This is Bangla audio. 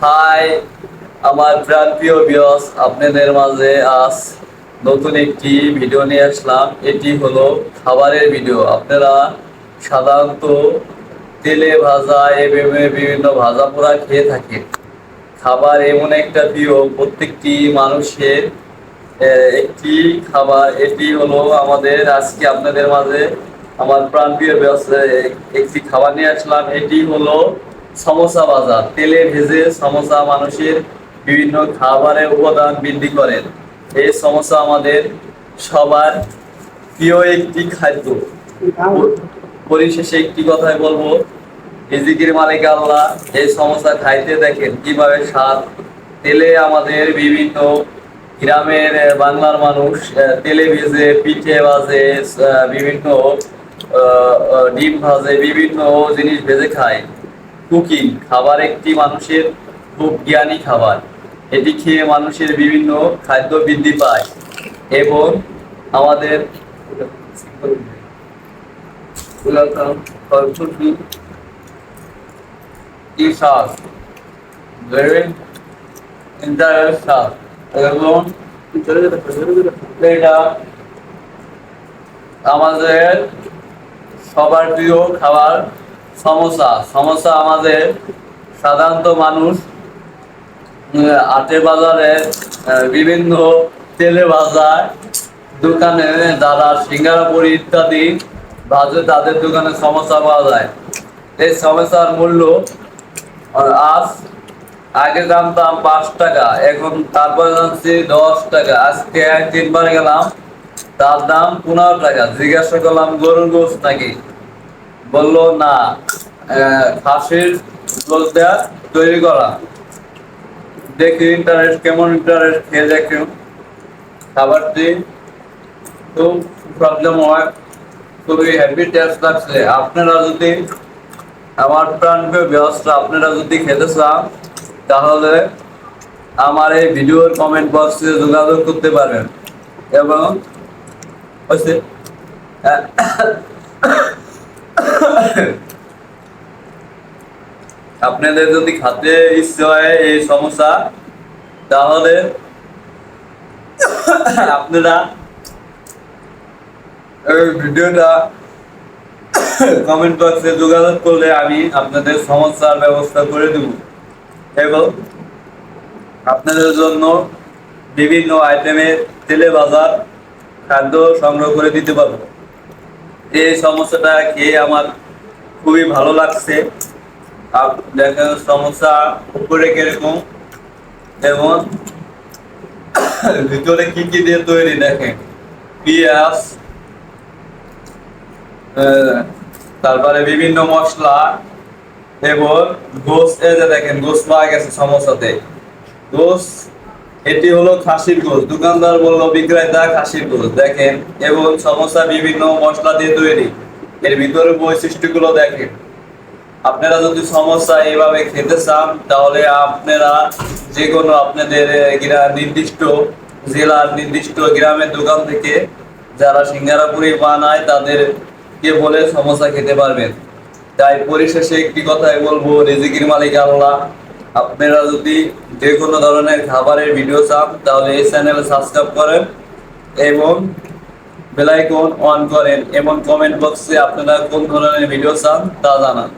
হাই, আমার প্রাণপ্রিয় ভিউয়ার্স, আপনাদের মাঝে আজ নতুন একটি ভিডিও নিয়ে আসলাম। এটি হলো খাবারের ভিডিও। আপনারা সাধারণত তেলে ভাজা এবং বিভিন্ন ভাজা পোড়া খেয়ে থাকেন। খাবার এমন একটা প্রিয় প্রত্যেকটি মানুষের একটি খাবার। এটি হলো আমাদের আজকে আপনাদের মাঝে আমার প্রাণপ্রিয় একটি খাবার নিয়ে আসলাম। এটি হলো সমোসা ভাজা। তেলে ভেজে সমোসা মানুষের বিভিন্ন খাবারের উপাদান বৃদ্ধি করেন। এই সমোসা আমাদের সবার প্রিয় একটি খাদ্য। পরিশেষে একটি কথাই বলবো, রিজিকের মালিক আল্লাহ। এই সমোসা খাইতে দেখেন কিভাবে স্বাদ। তেলে আমাদের বিভিন্ন গ্রামের বাংলার মানুষ তেলে ভেজে পিঠে ভাজে, বিভিন্ন ডিম ভাজে, বিভিন্ন জিনিস ভেজে খায়। কুকিং খাবার একটি মানুষের খুব জ্ঞানী খাবার। এটি খেয়ে মানুষের বিভিন্ন খাদ্য বৃদ্ধি পায় এবং আমাদের very interesting এবং এটা আমাদের সবার প্রিয় খাবার সমোসা। সমোসা আমাদের সাধারণত মানুষ আটে বাজারে বিভিন্ন তেলে ভাজা দোকানে যারা সিঙ্গারাপুরি ইত্যাদি ভাজে তাদের দোকানে সমোসা পাওয়া যায়। এই সমোসার মূল্য আজ আগে জানতাম 5 টাকা, এখন তারপরে জানছি 10 টাকা। আজকে 3বার গেলাম, তার দাম 15 টাকা। জিজ্ঞাসা করলাম গরুর গোস নাকি, বললো না, খাসির গোস দেয়া তৈরি করা। দেখি ইন্টারেস্ট কেমন, ইন্টারেস্ট খেয়ে দেখি খাবারটি খুব প্রবলেম হয়, খুবই হ্যাপি টেস্ট লাগছে। আপনারা যদি আমার প্রাণপ্রিয় ব্যবস্থা আপনারা যদি খেতে চান তাহলে আমার এই ভিডিওর কমেন্ট বক্সে যোগাযোগ করতে পারেন এবং আপনাদের যদি খেতে ইচ্ছে হয় এই সমস্যা, তাহলে আপনারা এই ভিডিওটা কমেন্ট বক্সে যোগাযোগ করলে আমি আপনাদের সমস্যার ব্যবস্থা করে দেব এবং আপনাদের জন্য বিভিন্ন আইটেমের তেলে ভাজা খাদ্য সংগ্রহ করে দিতে পারবো। এই সমস্যাটা খেয়ে আমার খুবই ভালো লাগছে। দেখেন সমস্যা উপরে কিরকম এবং ভিতরে কি কি দিয়ে তৈরি দেখেন, পেঁয়াজ, তারপরে বিভিন্ন মশলা এবং গোস। এই যে দেখেন গোস পাওয়া গেছে সমস্যাতে, গোস। এটি হলো খাসির গোস, দোকানদার বললো বিক্রেতা খাসির গোস দেখেন। এবং সমস্যা বিভিন্ন মশলা দিয়ে তৈরি। এর ভিতরে বৈশিষ্ট্যগুলো দেখেন। আপনারা যদি সমস্যা এইভাবে খেতে চান তাহলে আপনারা যে কোনো আপনাদের নির্দিষ্ট জেলার নির্দিষ্ট গ্রামের দোকান থেকে যারা সিঙ্গারাপুরি বানায় তাদেরকে বলে সমস্যা খেতে পারবেন। তাই পরিশেষে একটি কথাই বলবো, রিজিকের মালিক আল্লাহ। আপনারা যদি যে কোনো ধরনের খাবারের ভিডিও চান তাহলে এই চ্যানেল সাবস্ক্রাইব করেন এবং বেল আইকন অন করেন এবং কমেন্ট বক্সে আপনারা কোন ধরনের ভিডিও চান তা জানান।